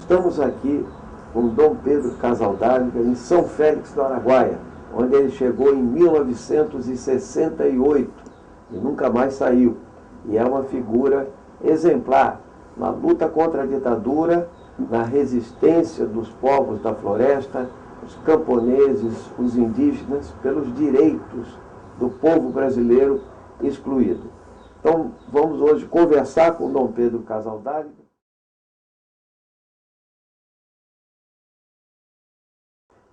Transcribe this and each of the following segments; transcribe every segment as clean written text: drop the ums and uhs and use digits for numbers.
Estamos aqui com Dom Pedro Casaldáliga, em São Félix do Araguaia, onde ele chegou em 1968 e nunca mais saiu. E é uma figura exemplar na luta contra a ditadura, na resistência dos povos da floresta, os camponeses, os indígenas, pelos direitos do povo brasileiro excluído. Então, vamos hoje conversar com Dom Pedro Casaldáliga.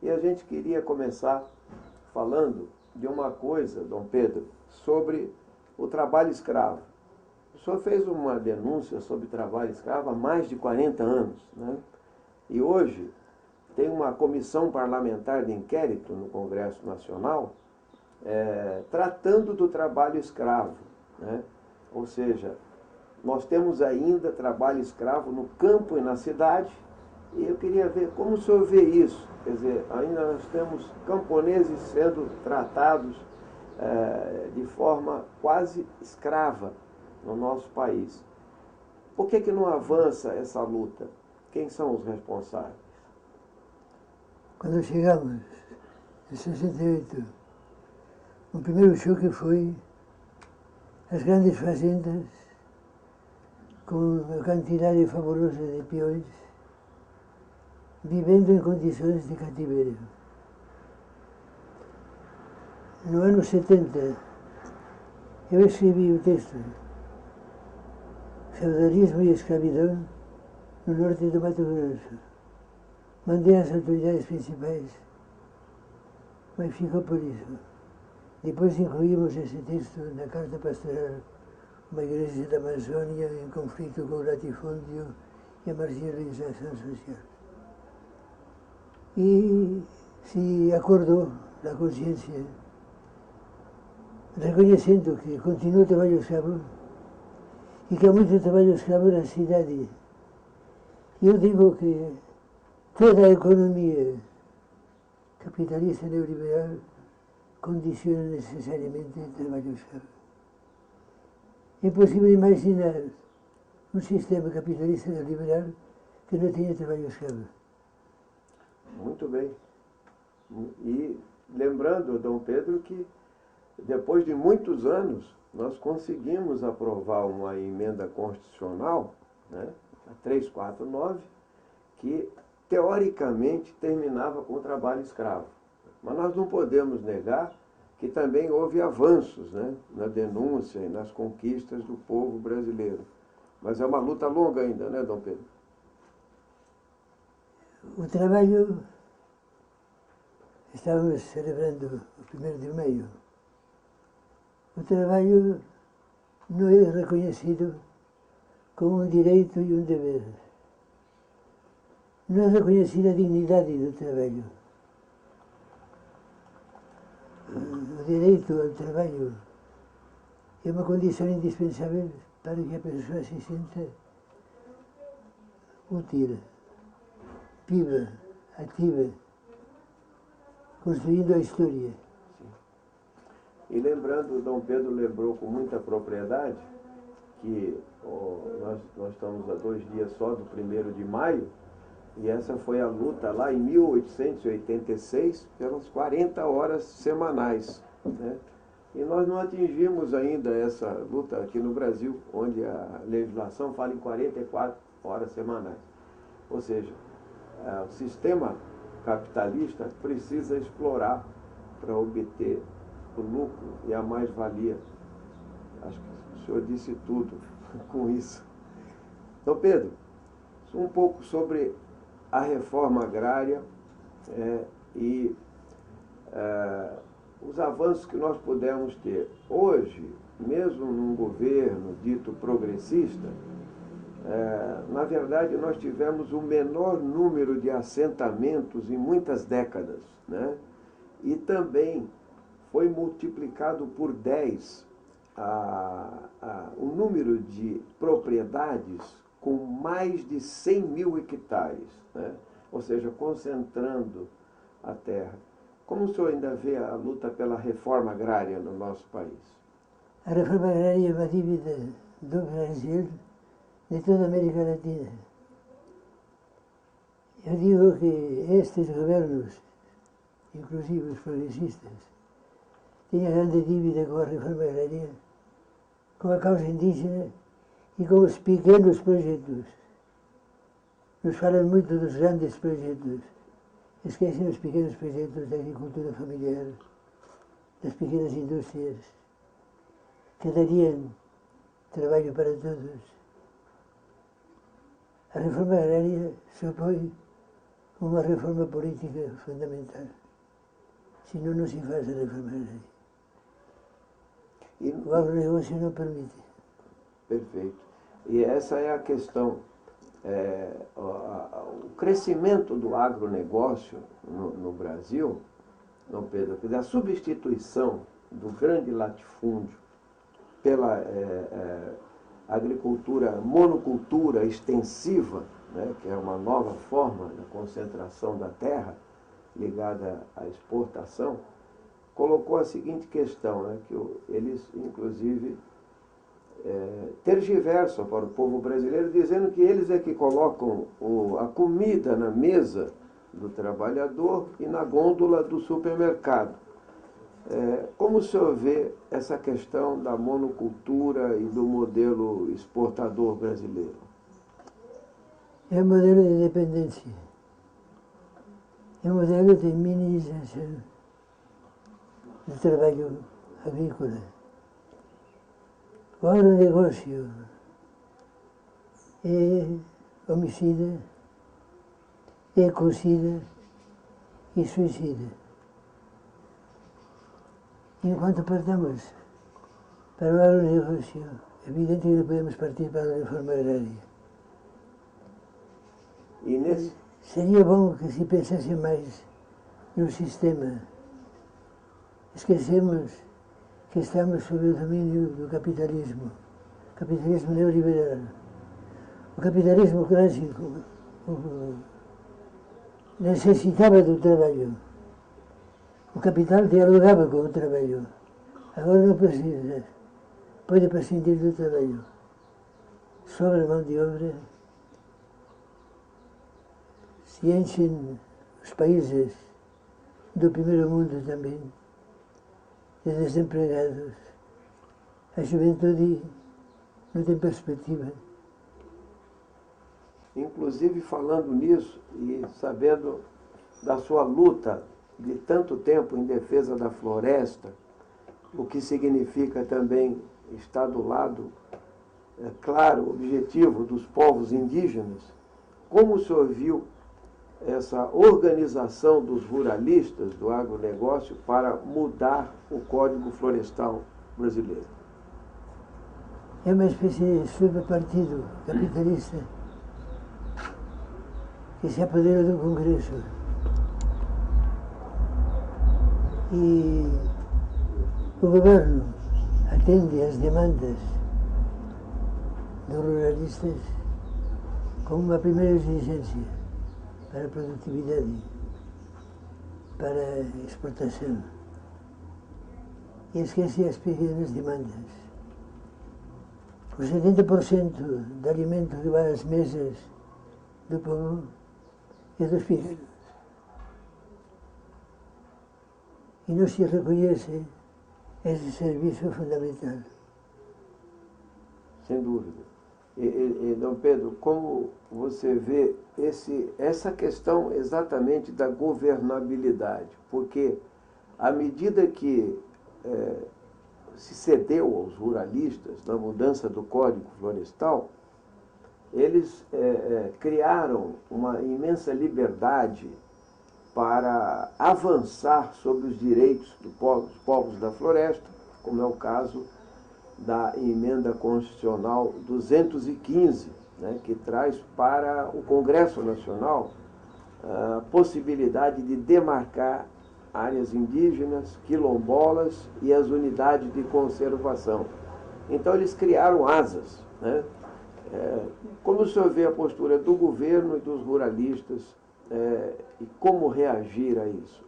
E a gente queria começar falando de uma coisa, Dom Pedro, sobre o trabalho escravo. O senhor fez uma denúncia sobre trabalho escravo há mais de 40 anos, né? E hoje tem uma comissão parlamentar de inquérito no Congresso Nacional tratando do trabalho escravo, né? Ou seja, nós temos ainda trabalho escravo no campo e na cidade, e eu queria ver como o senhor vê isso. Quer dizer, ainda nós temos camponeses sendo tratados de forma quase escrava no nosso país. Por que não avança essa luta? Quem são os responsáveis? Quando chegamos em 68, o primeiro choque foi as grandes fazendas com uma quantidade fabulosa de peões vivendo em condições de cativeiro. No ano 70, eu escrevi o texto Feudalismo e Escravidão no norte do Mato Grosso. Mandei às autoridades principais, mas ficou por isso. Depois incluímos esse texto na Carta Pastoral, uma igreja da Amazônia em conflito com o latifúndio e a marginalização social. E se acordou da consciência, reconhecendo que continua o trabalho escravo e que há muito trabalho escravo na cidade. E eu digo que toda a economia capitalista neoliberal condiciona necessariamente o trabalho escravo. É impossível imaginar um sistema capitalista neoliberal que não tenha trabalho escravo. Muito bem. E lembrando, Dom Pedro, que depois de muitos anos nós conseguimos aprovar uma emenda constitucional, né, a 349, que teoricamente terminava com o trabalho escravo. Mas nós não podemos negar que também houve avanços, né, na denúncia e nas conquistas do povo brasileiro. Mas é uma luta longa ainda, né, Dom Pedro? O trabalho, estávamos celebrando o 1º de maio, o trabalho não é reconhecido como um direito e um dever. Não é reconhecida a dignidade do trabalho. O direito ao trabalho é uma condição indispensável para que a pessoa se sinta útil, viva, ativa, construindo a história. Sim. E lembrando, Dom Pedro lembrou com muita propriedade que nós estamos a 2 dias só do 1º de maio, e essa foi a luta lá em 1886 pelas 40 horas semanais, né? E nós não atingimos ainda essa luta aqui no Brasil, onde a legislação fala em 44 horas semanais. Ou seja, o sistema capitalista precisa explorar para obter o lucro e a mais-valia. Acho que o senhor disse tudo com isso. Então, Pedro, um pouco sobre a reforma agrária e os avanços que nós pudemos ter. Hoje, mesmo num governo dito progressista, na verdade nós tivemos o menor número de assentamentos em muitas décadas, né? E também foi multiplicado por 10 o número de propriedades com mais de 100 mil hectares, né? Ou seja, concentrando a terra. Como o senhor ainda vê a luta pela reforma agrária no nosso país? A reforma agrária é uma dívida do Brasil, de toda a América Latina. Eu digo que estes governos, inclusive os progressistas, tinham grande dívida com a reforma agrária, com a causa indígena e com os pequenos projetos. Nos falam muito dos grandes projetos, esquecem os pequenos projetos da agricultura familiar, das pequenas indústrias, que dariam trabalho para todos. A reforma agrária supõe uma reforma política fundamental. Senão não se faz a reforma agrária. O agronegócio não permite. Perfeito. E essa é a questão. O crescimento do agronegócio no Brasil, Dom Pedro, quer dizer, a substituição do grande latifúndio pela agricultura, monocultura extensiva, né, que é uma nova forma da concentração da terra ligada à exportação, colocou a seguinte questão, né, que eles, inclusive, tergiversam para o povo brasileiro, dizendo que eles é que colocam a comida na mesa do trabalhador e na gôndola do supermercado. Como o senhor vê essa questão da monocultura e do modelo exportador brasileiro? É um modelo de dependência. É um modelo de minimização do trabalho agrícola. O agronegócio é homicida, ecocida e suicida. Enquanto partamos para o agronegócio, é evidente que não podemos partir para a reforma agrária. E seria bom que se pensasse mais no sistema. Esquecemos que estamos sob o domínio do capitalismo neoliberal. O capitalismo clássico necessitava do trabalho. O capital dialogava com o trabalho. Agora não precisa. Pode prescindir do trabalho. Sobra mão de obra. Se enchem os países do primeiro mundo também de desempregados. A juventude não tem perspectiva. Inclusive, falando nisso e sabendo da sua luta de tanto tempo em defesa da floresta, o que significa também estar do lado, claro, objetivo dos povos indígenas, como o senhor viu essa organização dos ruralistas do agronegócio para mudar o Código Florestal brasileiro? É uma espécie de subpartido capitalista que se apodera do Congresso. E o governo atende às demandas dos ruralistas como uma primeira exigência para a produtividade, para a exportação. E esquece as pequenas demandas. O 70% do alimento que vai às mesas do povo é dos pequenos. E não se reconhece esse serviço fundamental. Sem dúvida. Dom Pedro, como você vê essa questão exatamente da governabilidade? Porque à medida que se cedeu aos ruralistas na mudança do Código Florestal, eles criaram uma imensa liberdade para avançar sobre os direitos dos povos da floresta, como é o caso da Emenda Constitucional 215, né, que traz para o Congresso Nacional a possibilidade de demarcar áreas indígenas, quilombolas e as unidades de conservação. Então, eles criaram asas, né? Como o senhor vê a postura do governo e dos ruralistas e como reagir a isso?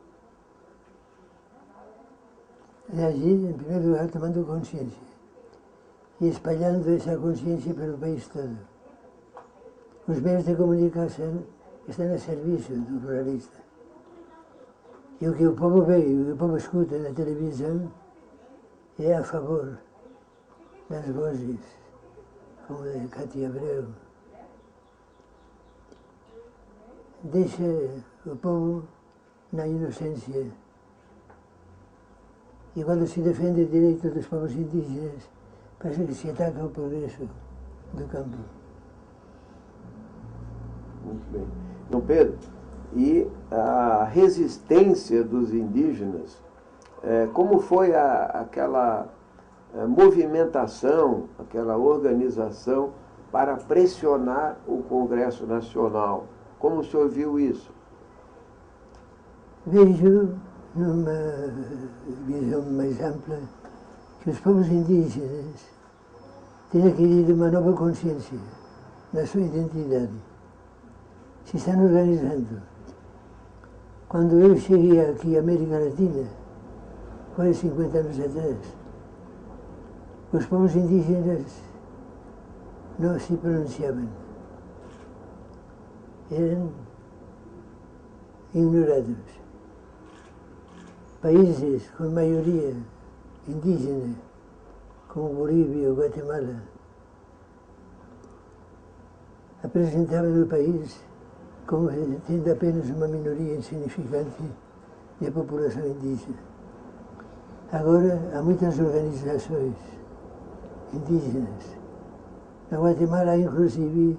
Reagir, em primeiro lugar, tomando consciência e espalhando essa consciência pelo país todo. Os meios de comunicação estão a serviço do ruralista. E o que o povo vê, o que o povo escuta na televisão é a favor das vozes, como a de Cátia Abreu. Deixa o povo na inocência. E quando se defende o direito dos povos indígenas, parece que se ataca o progresso do campo. Muito bem. Dom Pedro, e a resistência dos indígenas, como foi aquela movimentação, aquela organização para pressionar o Congresso Nacional? Como o senhor viu isso? Vejo, numa visão mais ampla, que os povos indígenas têm adquirido uma nova consciência da sua identidade. Se estão organizando. Quando eu cheguei aqui à América Latina, quase 50 anos atrás, os povos indígenas não se pronunciavam. Eram ignorados. Países com maioria indígena, como Bolívia ou Guatemala, apresentavam o país como tendo apenas uma minoria insignificante da população indígena. Agora há muitas organizações indígenas. Na Guatemala há inclusive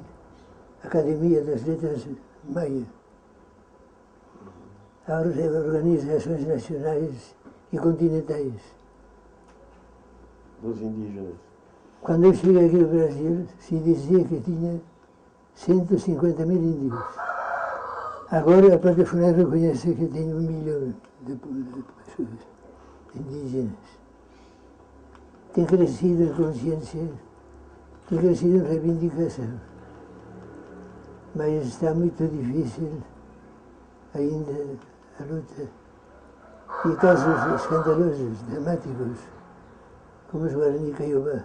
a Academia das Letras Maia. Há organizações nacionais e continentais. Dos indígenas. Quando eu cheguei aqui no Brasil, se dizia que tinha 150 mil índios. Agora a própria FUNAI reconhece que tem 1 milhão de pessoas indígenas. Tem crescido em consciência, tem crescido em reivindicação. Mas está muito difícil ainda a luta. E casos escandalosos, dramáticos, como os Guarani Kaiowá.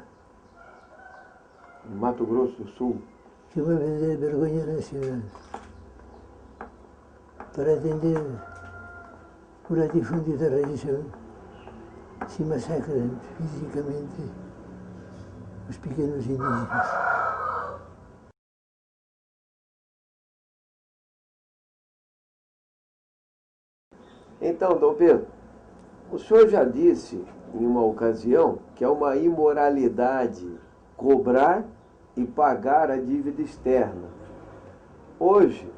Mato Grosso do Sul. Que é uma verdadeira vergonha nacional. Para atender o latifúndio da religião, se massacram fisicamente os pequenos indígenas. Então, Dom Pedro, o senhor já disse em uma ocasião que é uma imoralidade cobrar e pagar a dívida externa. Hoje,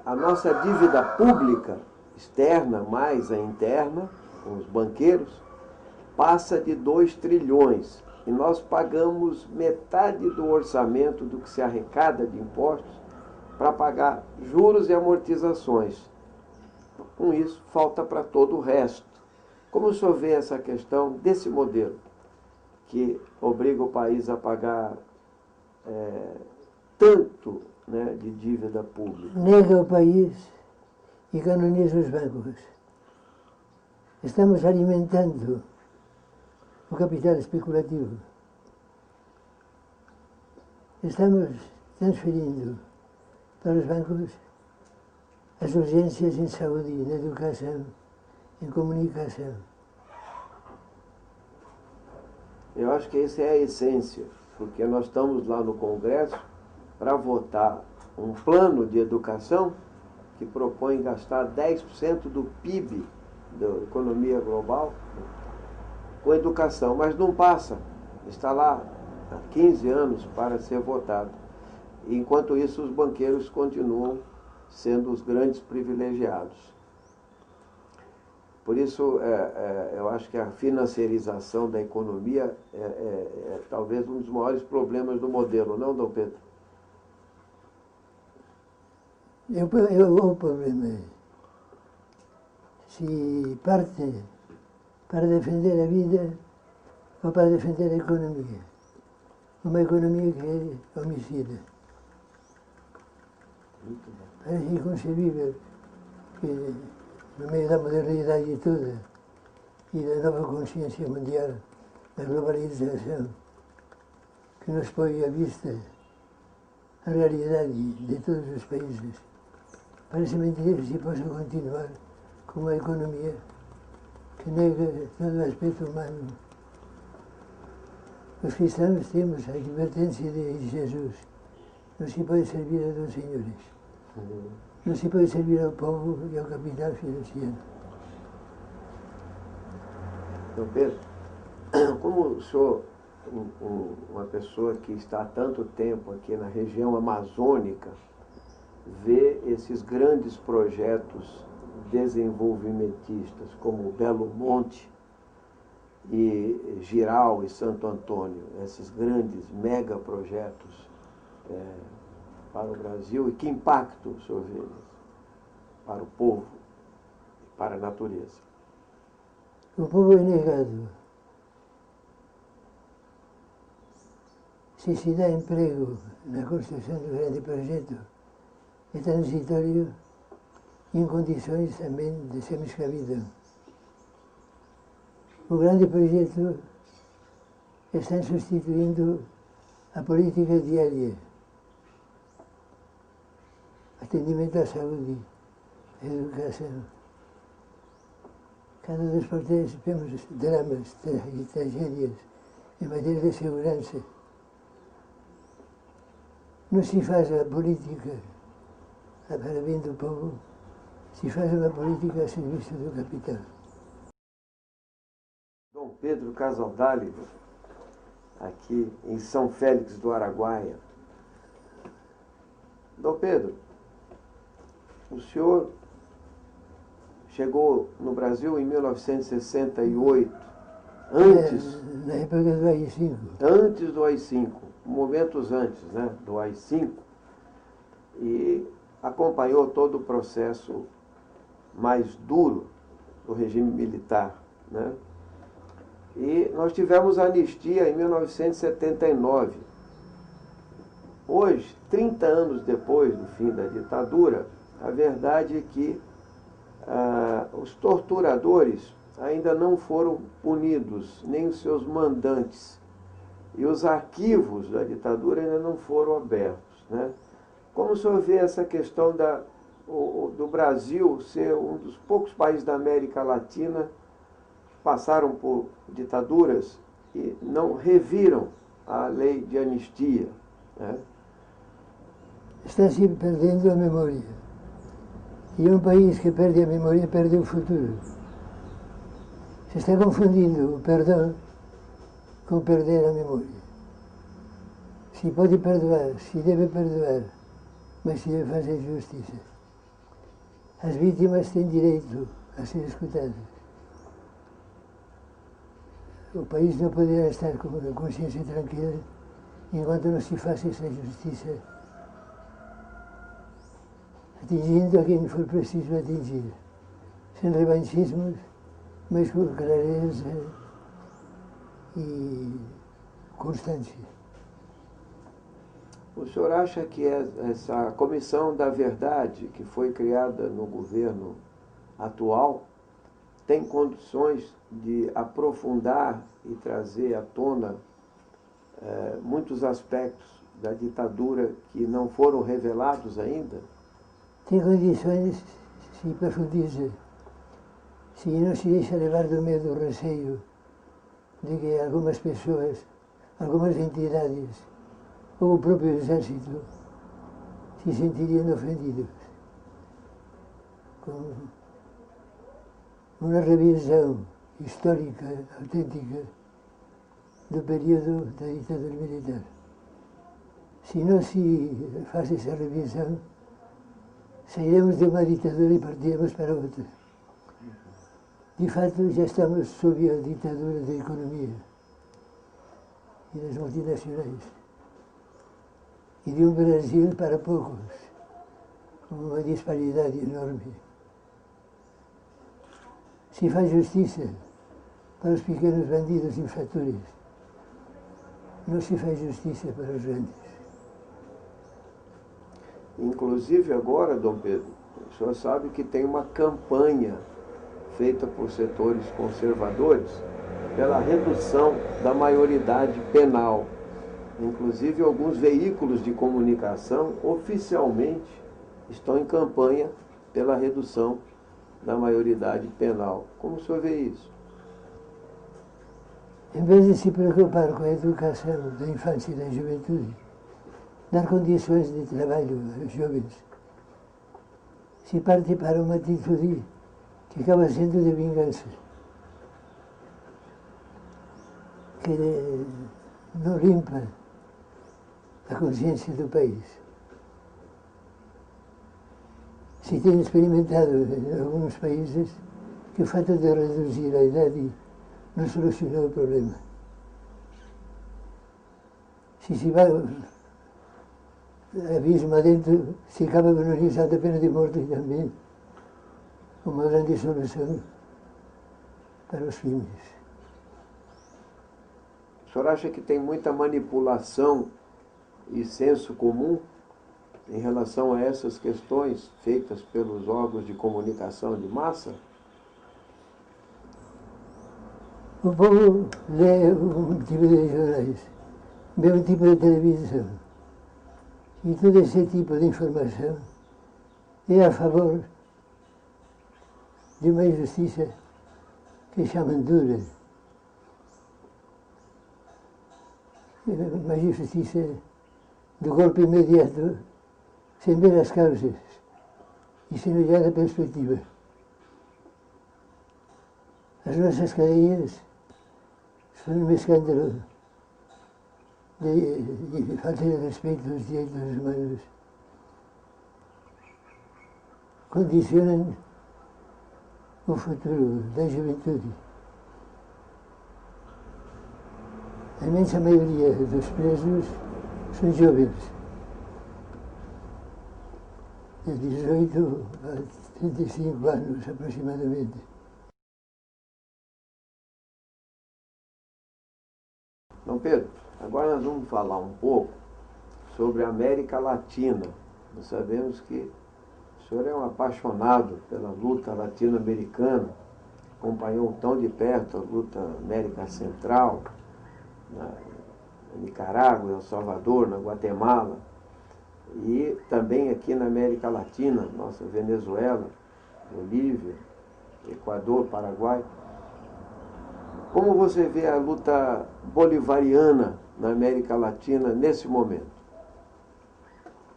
a nossa dívida pública externa mais a interna, com os banqueiros, passa de 2 trilhões. E nós pagamos metade do orçamento do que se arrecada de impostos para pagar juros e amortizações. Com isso, falta para todo o resto. Como o senhor vê essa questão desse modelo, que obriga o país a pagar tanto, né, de dívida pública? Nega o país e canoniza os bancos. Estamos alimentando o capital especulativo. Estamos transferindo para os bancos as urgências em saúde, na educação, em comunicação. Eu acho que essa é a essência, porque nós estamos lá no Congresso para votar um plano de educação que propõe gastar 10% do PIB da economia global com educação, mas não passa. Está lá há 15 anos para ser votado. Enquanto isso, os banqueiros continuam sendo os grandes privilegiados. Por isso, eu acho que a financiarização da economia é talvez um dos maiores problemas do modelo, não, Dom Pedro? O problema é se parte para defender a vida ou para defender a economia. Uma economia que é homicida. Parece inconcebível que, no meio da modernidade toda e da nova consciência mundial, da globalização, que nos põe à vista a realidade de todos os países parece mentira que se possa continuar com uma economia que nega todo o aspecto humano. Os cristãos temos a advertência de Jesus. Não se pode servir a dois senhores. Não se pode servir ao povo e ao capital financiero. Dom Pedro, como o senhor, uma pessoa que está há tanto tempo aqui na região amazônica, vê esses grandes projetos desenvolvimentistas como Belo Monte e Jirau e Santo Antônio, esses grandes megaprojetos para o Brasil, e que impacto o senhor vê para o povo e para a natureza? O povo é negado. Se dá emprego na construção do grande projeto, é transitório em condições também de semi-escravidão. O grande projeto está substituindo a política diária, atendimento à saúde, à educação. Cada 2 por 3 vemos dramas e tragédias em matéria de segurança. Não se faz a política para bem do povo, se faz uma política a serviço do capital. Dom Pedro Casaldáliga, aqui em São Félix do Araguaia. Dom Pedro, o senhor chegou no Brasil em 1968, antes... Na época do AI-5. Antes do AI-5, momentos antes, né, do AI-5, e acompanhou todo o processo mais duro do regime militar, né? E nós tivemos a anistia em 1979. Hoje, 30 anos depois do fim da ditadura, a verdade é que os torturadores ainda não foram punidos, nem os seus mandantes. E os arquivos da ditadura ainda não foram abertos, né? Como o senhor vê essa questão do Brasil ser um dos poucos países da América Latina que passaram por ditaduras e não reviram a lei de anistia, né? Está se perdendo a memória. E um país que perde a memória perde o futuro. Se está confundindo o perdão com perder a memória. Se pode perdoar, se deve perdoar, mas se deve fazer justiça. As vítimas têm direito a ser escutadas. O país não poderá estar com a consciência tranquila enquanto não se faça essa justiça, atingindo a quem for preciso atingir, sem revanchismos, mas com clareza e constância. O senhor acha que essa Comissão da Verdade, que foi criada no governo atual, tem condições de aprofundar e trazer à tona muitos aspectos da ditadura que não foram revelados ainda? Tem condições, se profundiza, se não se deixa levar do medo, do receio de que algumas pessoas, algumas entidades, ou o próprio exército, se sentiriam ofendidos. Com uma revisão histórica, autêntica, do período da ditadura militar. Se não se faz essa revisão, sairemos de uma ditadura e partiremos para outra. De fato, já estamos sob a ditadura da economia e das multinacionais. E de um Brasil para poucos, com uma disparidade enorme. Se faz justiça para os pequenos bandidos infratores, não se faz justiça para os grandes. Inclusive agora, Dom Pedro, o senhor sabe que tem uma campanha feita por setores conservadores pela redução da maioridade penal. Inclusive alguns veículos de comunicação oficialmente estão em campanha pela redução da maioridade penal. Como o senhor vê isso? Em vez de se preocupar com a educação da infância e da juventude, dar condições de trabalho aos jovens, se parte para uma atitude que acaba sendo de vingança, que não limpa a consciência do país. Se tem experimentado em alguns países que o fato de reduzir a idade não solucionou o problema. Se se vai abismo adentro, se acaba valorizando a pena de morte também, uma grande solução para os crimes. O senhor acha que tem muita manipulação e senso comum em relação a essas questões feitas pelos órgãos de comunicação de massa? O povo lê um tipo de jornais, vê um tipo de televisão, e todo esse tipo de informação é a favor de uma injustiça que chamam dura. Uma injustiça do golpe imediato, sem ver as causas e sem olhar a perspectiva. As nossas cadeias são um escândalo de falta de respeito aos direitos humanos. Condicionam o futuro da juventude. A imensa maioria dos presos são jovens, de 18 a 35 anos aproximadamente. Dom Pedro, agora nós vamos falar um pouco sobre a América Latina. Nós sabemos que o senhor é um apaixonado pela luta latino-americana, acompanhou tão de perto a luta América Central, na Nicarágua, El Salvador, na Guatemala, e também aqui na América Latina, nossa Venezuela, Bolívia, Equador, Paraguai. Como você vê a luta bolivariana na América Latina nesse momento?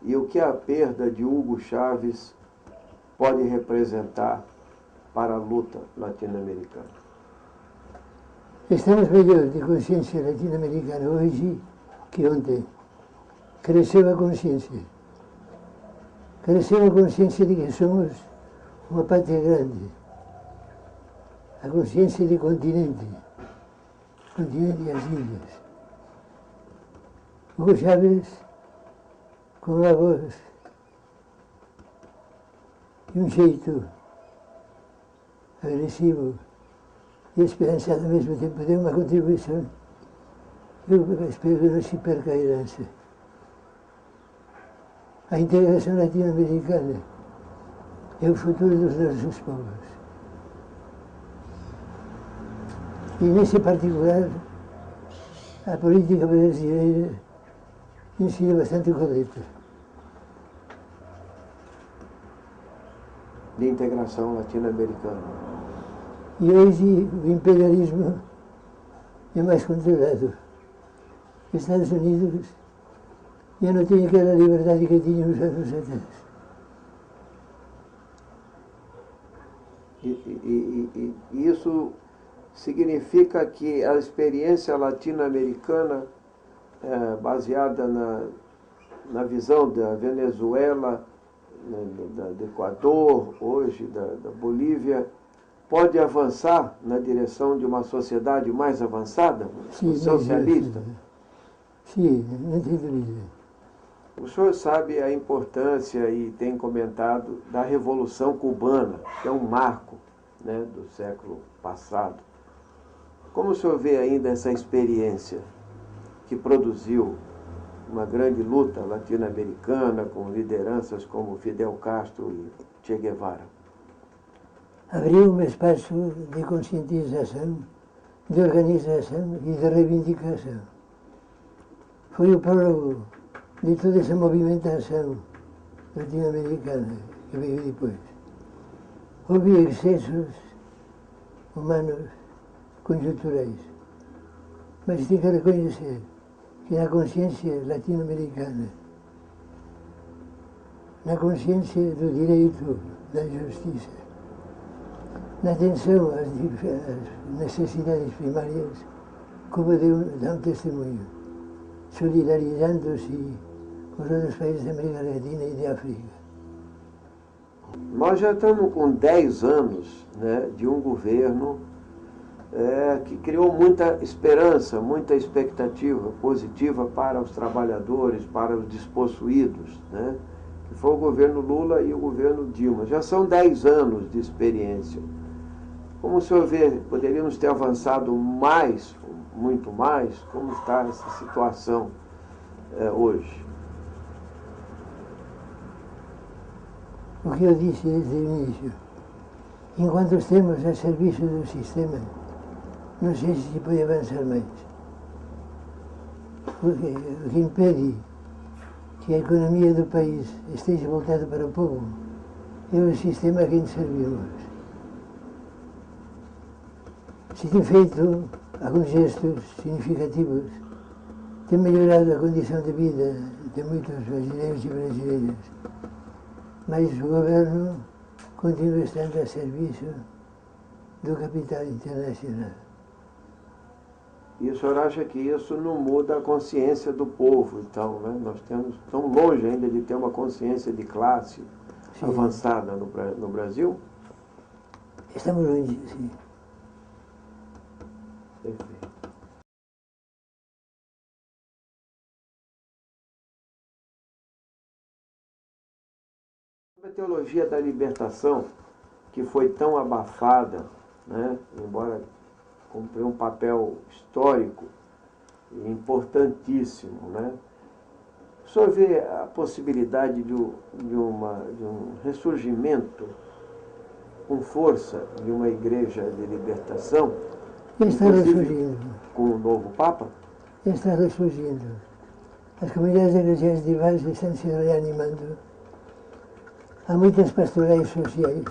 E o que a perda de Hugo Chávez pode representar para a luta latino-americana? Estamos melhor de consciência latino-americana hoje que ontem. Cresceu a consciência. Cresceu a consciência de que somos uma pátria grande. A consciência de continente e as ilhas. Hugo Chávez, com a voz e um jeito agressivo e esperançado ao mesmo tempo, deu uma contribuição. Eu espero que não se perca a herança. A integração latino-americana é o futuro dos nossos povos. E nesse particular, a política brasileira tem sido bastante correta. De integração latino-americana. E hoje o imperialismo é mais controlado. Os Estados Unidos já não têm aquela liberdade que tinham uns anos atrás. E isso significa que a experiência latino-americana, baseada na visão da Venezuela, do Equador, hoje da Bolívia, pode avançar na direção de uma sociedade mais avançada, socialista? Sim, não tem dúvida. O senhor sabe a importância, e tem comentado, da Revolução Cubana, que é um marco, né, do século passado. Como o senhor vê ainda essa experiência que produziu uma grande luta latino-americana com lideranças como Fidel Castro e Che Guevara? Abriu um espaço de conscientização, de organização e de reivindicação. Foi o prólogo de toda essa movimentação latino-americana, que veio depois. Houve excessos humanos conjunturais, mas tem que reconhecer que na consciência latino-americana, na consciência do direito, da justiça, na atenção às necessidades primárias, Cuba dá um testemunho, solidarizando-se com os outros países da América Latina e de África. Nós já estamos com 10 anos, né, de um governo que criou muita esperança, muita expectativa positiva para os trabalhadores, para os despossuídos, né, que foi o governo Lula e o governo Dilma. Já são 10 anos de experiência. Como o senhor vê, poderíamos ter avançado mais, muito mais? Como está essa situação hoje? O que eu disse desde o início, enquanto estemos a serviço do sistema, não sei se pode avançar mais. Porque o que impede que a economia do país esteja voltada para o povo é o sistema a quem servimos. Se tem feito alguns gestos significativos, tem melhorado a condição de vida de muitos brasileiros e brasileiras, mas o governo continua estando a serviço do capital internacional. E o senhor acha que isso não muda a consciência do povo, então, né? Nós estamos longe ainda de ter uma consciência de classe avançada no Brasil? Estamos longe, sim. Perfeito. A teologia da libertação, que foi tão abafada, né, embora cumpriu um papel histórico e importantíssimo, né? O senhor vê a possibilidade de um ressurgimento com força de uma igreja de libertação, Está ressurgindo. com o novo Papa? Está ressurgindo. As comunidades eclesiais de base estão se reanimando. Há muitas pastorais sociais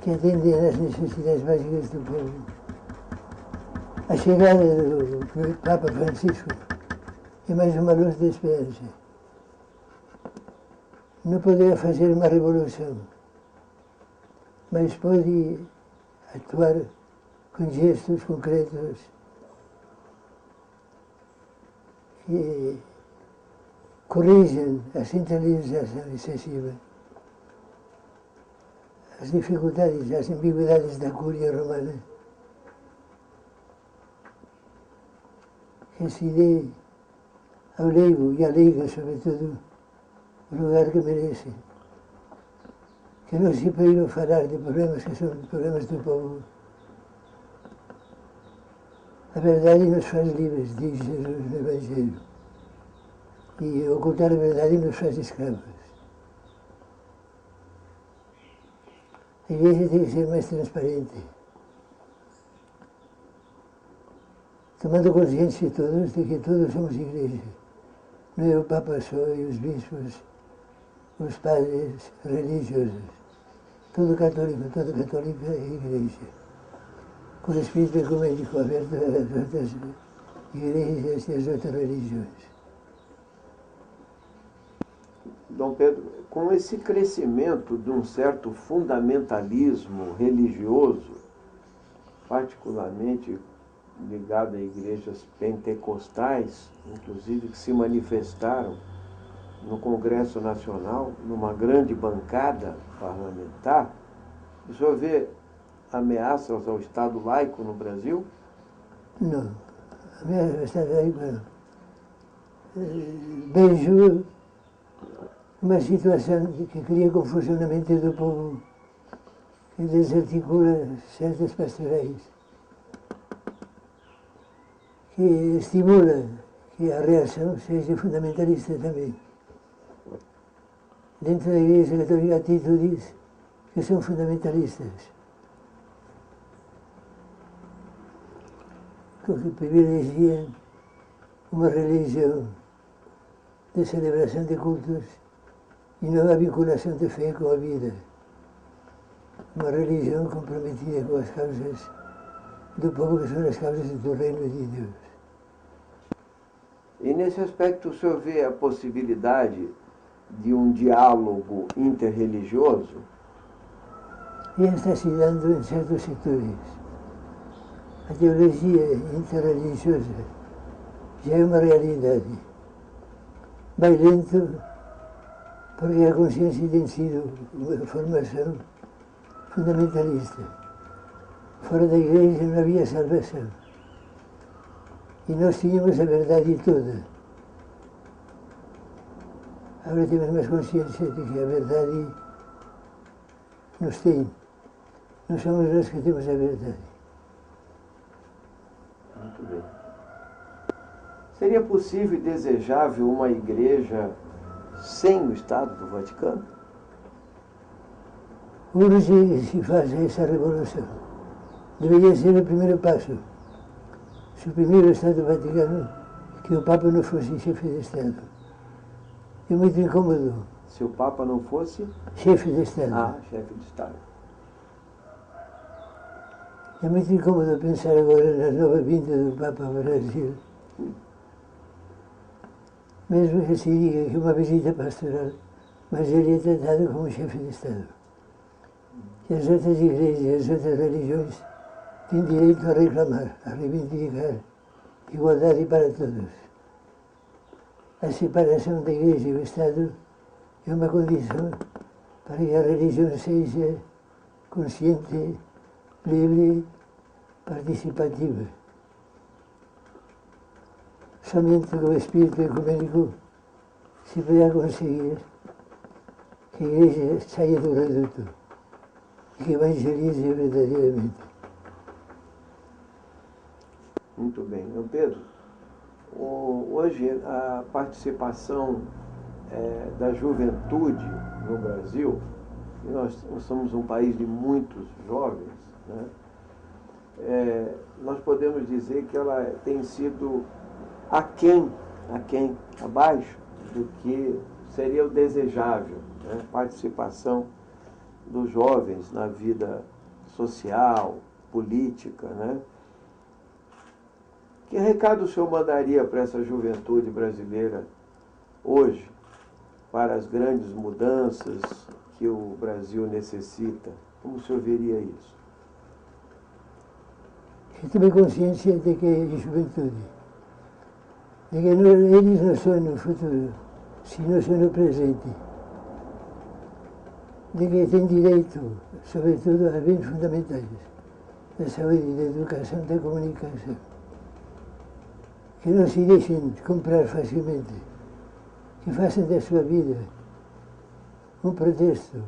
que atendem às necessidades básicas do povo. A chegada do Papa Francisco é mais uma luz de esperança. Não poderá fazer uma revolução, mas pode atuar com gestos concretos que corrigem a centralização excessiva, as dificuldades, as ambiguidades da Cúria Romana, que se dê ao leigo e à leiga, sobretudo, o lugar que merece. Que não se proíba falar de problemas que são problemas do povo. A verdade nos faz livres, diz Jesus no Evangelho. E ocultar a verdade nos faz escravos. A igreja tem que ser mais transparente, tomando consciência todos de que todos somos igreja. Não é o Papa só e os bispos, os padres religiosos. Todo católico é igreja. Com o espírito ecumênico aberto às outras igrejas e às outras religiões. Dom Pedro, com esse crescimento de um certo fundamentalismo religioso, particularmente ligado a igrejas pentecostais, inclusive que se manifestaram no Congresso Nacional, numa grande bancada parlamentar, o senhor vê ameaças ao Estado laico no Brasil? Não, ameaças ao Estado laico não. Vejo uma situação que cria confusão na mente do povo, que desarticula certas pastorais, que estimula que a reação seja fundamentalista também. Dentro da Igreja Católica há atitudes que são fundamentalistas, que privilegiam uma religião de celebração de cultos e não há vinculação de fé com a vida. Uma religião comprometida com as causas do povo, que são as causas do reino de Deus. E nesse aspecto o senhor vê a possibilidade de um diálogo interreligioso? E está se dando em certos setores. A teologia interreligiosa já é uma realidade. Vai lento, porque a consciência tem sido uma formação fundamentalista. Fora da igreja não havia salvação. E nós tínhamos a verdade toda. Agora temos mais consciência de que a verdade nos tem. Não somos nós que temos a verdade. Muito bem. Seria possível e desejável uma igreja sem o Estado do Vaticano? Hoje se faz essa revolução. Deveria ser o primeiro passo. Suprimir o Estado Vaticano, que o Papa não fosse chefe de Estado. É muito incômodo. Se o Papa não fosse? Chefe de Estado. Ah, chefe de Estado. É muito incômodo pensar agora na nova vinda do Papa ao Brasil. Mesmo que se diga que é uma visita pastoral, mas ele é tratado como chefe de Estado. E as outras igrejas, as outras religiões têm direito a reclamar, a reivindicar igualdade para todos. A separação da igreja e do Estado é uma condição para que a religião seja consciente, livre, participativa. Somente com o espírito ecumênico se poderá conseguir que a igreja saia do reduto e que evangelize verdadeiramente. Muito bem. Meu Pedro, hoje a participação da juventude no Brasil, e nós somos um país de muitos jovens, né? Nós podemos dizer que ela tem sido aquém, abaixo do que seria o desejável, né? Participação dos jovens na vida social, política, né? Que recado o senhor mandaria para essa juventude brasileira hoje, para as grandes mudanças que o Brasil necessita? Como o senhor veria isso? Eu tomei consciência de que é juventude, de que eles não são no futuro, senão são no presente, de que têm direito, sobretudo, a bens fundamentais, da saúde, da educação, da comunicação, que não se deixem comprar facilmente, que façam da sua vida um protesto,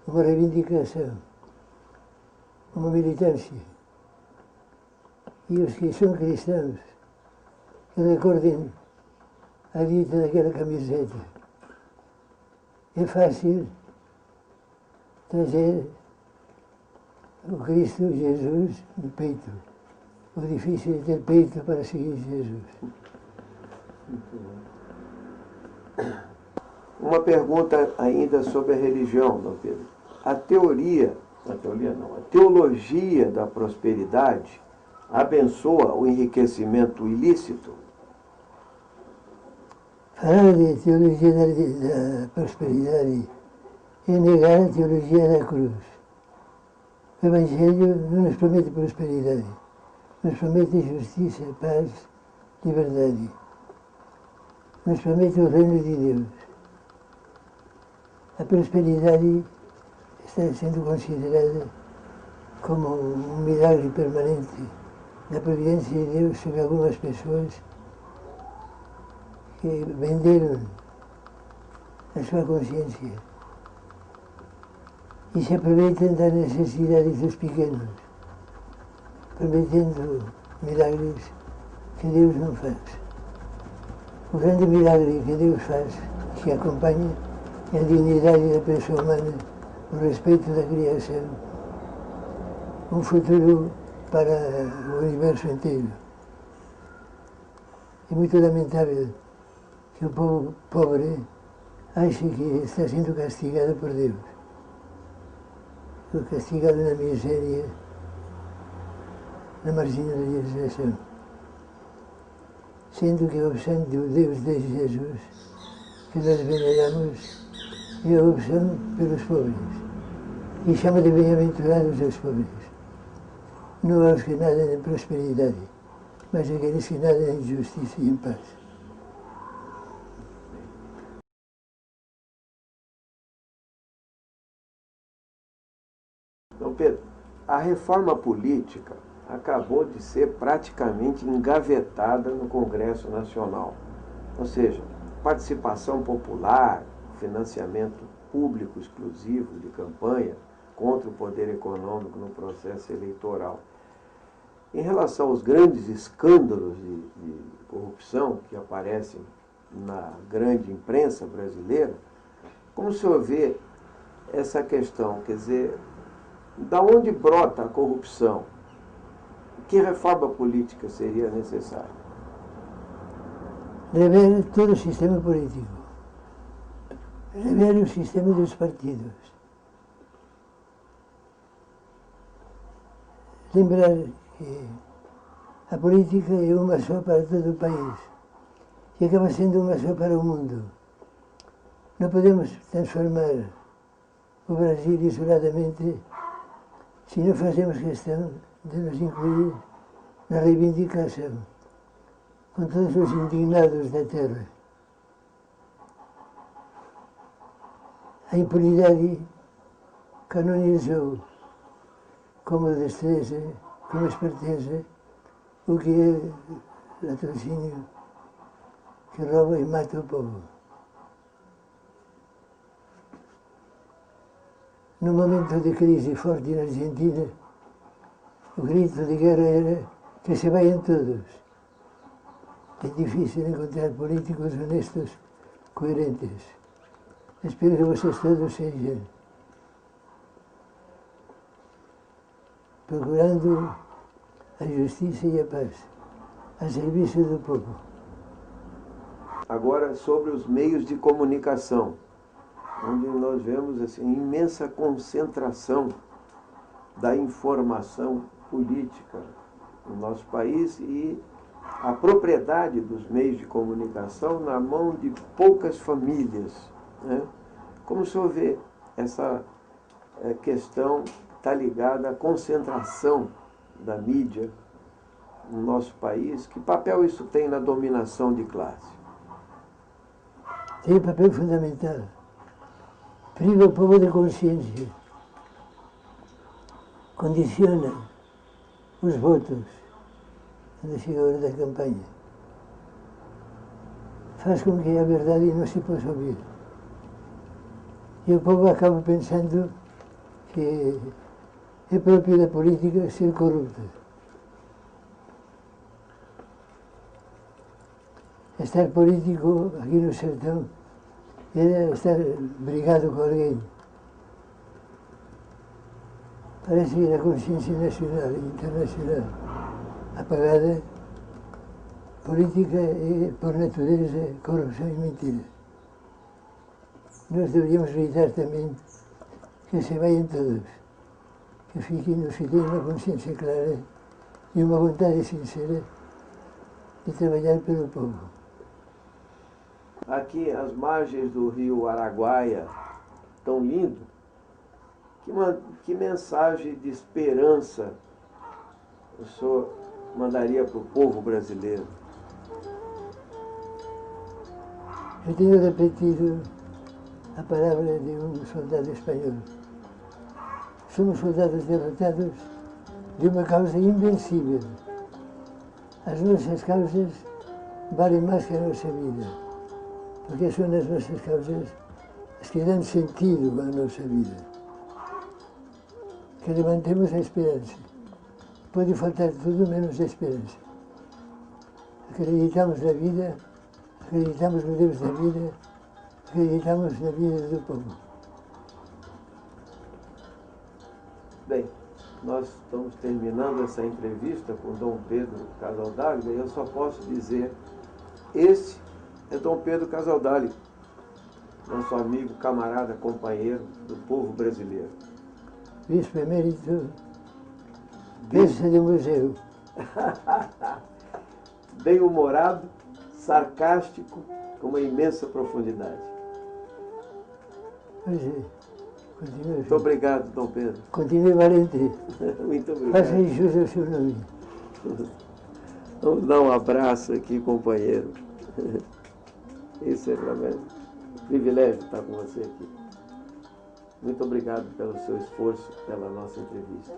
uma reivindicação, uma militância. E os que são cristãos, que recordem a dita daquela camiseta. É fácil trazer o Cristo Jesus no peito. O difícil é ter peito para seguir Jesus. Uma pergunta ainda sobre a religião, Dom Pedro. A teologia da prosperidade abençoa o enriquecimento ilícito? Falar de teologia da prosperidade é negar a teologia da cruz. O Evangelho não nos promete prosperidade, nos promete justiça, paz, liberdade. Nos promete o reino de Deus. A prosperidade está sendo considerada como um milagre permanente da providência de Deus sobre algumas pessoas que venderam a sua consciência e se aproveitam da necessidade dos pequenos, prometendo milagres que Deus não faz. O grande milagre que Deus faz, que acompanha, é a dignidade da pessoa humana, o respeito da criação, um futuro para o universo inteiro. É muito lamentável que o povo pobre, acha que está sendo castigado por Deus. Foi castigado na miséria, na marginalização. Sendo que a opção do Deus de Jesus, que nós veneramos, é a opção pelos pobres. E chama de bem-aventurados os pobres. Não aos que nadam em prosperidade, mas aqueles que nadam em justiça e em paz. Dom Pedro, a reforma política acabou de ser praticamente engavetada no Congresso Nacional. Ou seja, participação popular, financiamento público exclusivo de campanha contra o poder econômico no processo eleitoral. Em relação aos grandes escândalos de corrupção que aparecem na grande imprensa brasileira, como o senhor vê essa questão? Quer dizer, da onde brota a corrupção? Que reforma política seria necessária? Rever todo o sistema político. Rever o sistema dos partidos. Lembrar que a política é uma só para todo o país e acaba sendo uma só para o mundo. Não podemos transformar o Brasil isoladamente se não fazemos questão de nos incluir na reivindicação com todos os indignados da terra. A impunidade canonizou como destreza, como esperteza, o que é latrocínio que rouba e mata o povo. No momento de crise forte na Argentina, o grito de guerra era que se vayan todos. É difícil encontrar políticos honestos, coerentes. Espero que vocês todos sejam. Procurando a justiça e a paz, a serviço do povo. Agora, sobre os meios de comunicação, onde nós vemos assim, imensa concentração da informação política no nosso país e a propriedade dos meios de comunicação na mão de poucas famílias, né? Como o senhor vê essa questão está ligada à concentração da mídia no nosso país? Que papel isso tem na dominação de classe? Tem um papel fundamental. Priva o povo da consciência. Condiciona os votos quando chega a hora da campanha. Faz com que a verdade não se possa ouvir. E o povo acaba pensando que é próprio da política ser corrupta. Estar político aqui no sertão era estar brigado com alguém. Parece que a consciência nacional e internacional apagada, política é, por natureza, corrupção e mentira. Nós deveríamos gritar também que se vayan todos, que nos fiquem uma consciência clara e uma vontade sincera de trabalhar pelo povo. Aqui, às margens do rio Araguaia, tão lindo, que mensagem de esperança o senhor mandaria para o povo brasileiro? Eu tenho repetido a palavra de um soldado espanhol. Somos soldados derrotados de uma causa invencível. As nossas causas valem mais que a nossa vida, porque são as nossas causas as que dão sentido à nossa vida. Que levantemos a esperança. Pode faltar tudo menos a esperança. Acreditamos na vida, acreditamos no Deus da vida, acreditamos na vida do povo. Bem, nós estamos terminando essa entrevista com Dom Pedro Casaldáliga e eu só posso dizer, esse é Dom Pedro Casaldáliga. nosso amigo, camarada, companheiro do povo brasileiro. Vice-emérito, pensa do museu. Bem-humorado, sarcástico, com uma imensa profundidade. Pois é, continua. Muito obrigado, Dom Pedro. Continue valente. Muito obrigado. Faça jus ao seu nome. Vamos dar um abraço aqui, companheiro. Isso é realmente um privilégio estar com você aqui. Muito obrigado pelo seu esforço, pela nossa entrevista.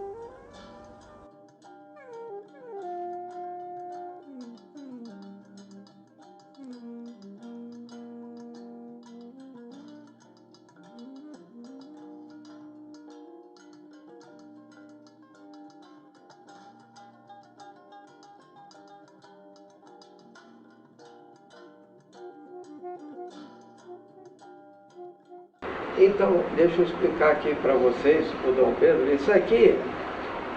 Então, deixa eu explicar aqui para vocês, o Dom Pedro, isso aqui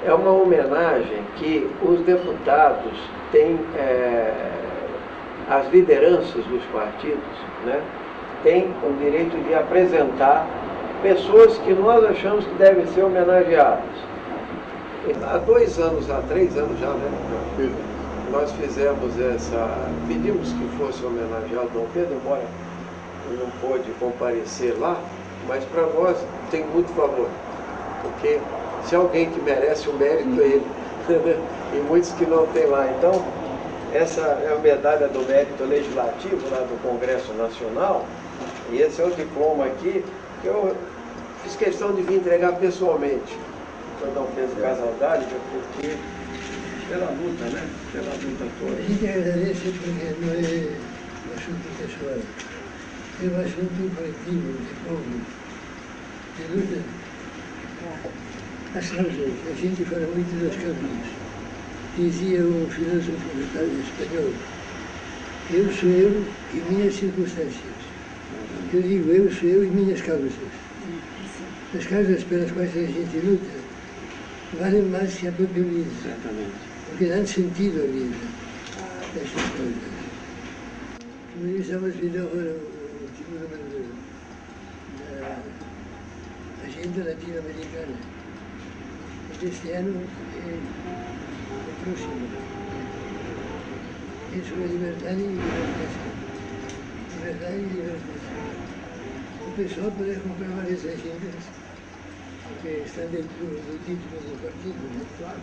é uma homenagem que os deputados têm, as lideranças dos partidos, né, têm o direito de apresentar pessoas que nós achamos que devem ser homenageadas. Há 2 anos, há 3 anos já, né, nós pedimos que fosse homenageado Dom Pedro, embora ele não pôde comparecer lá, mas para nós tem muito valor, porque se alguém que merece o mérito é ele, e muitos que não tem lá. Então, essa é a medalha do mérito legislativo lá do Congresso Nacional, e esse é o diploma aqui, que eu fiz questão de vir entregar pessoalmente para Dom Pedro Casaldáliga, porque pela luta, né? Pela luta toda. A gente agradece porque não é um assunto pessoal, é um assunto coletivo, de povo, de luta. As causas, a gente fala muito das causas. Dizia um filósofo espanhol, eu sou eu e minhas circunstâncias. Eu digo, eu sou eu e minhas causas. As causas pelas quais a gente luta valem mais que a própria vida. Exatamente. Porque dão sentido à vida, essas coisas. Como estamos vendo agora o último número da agenda latino-americana. Este ano é o próximo. É sobre liberdade e libertação. Liberdade e libertação. O pessoal pode comprar várias agendas que estão dentro do título do partido, né? Claro.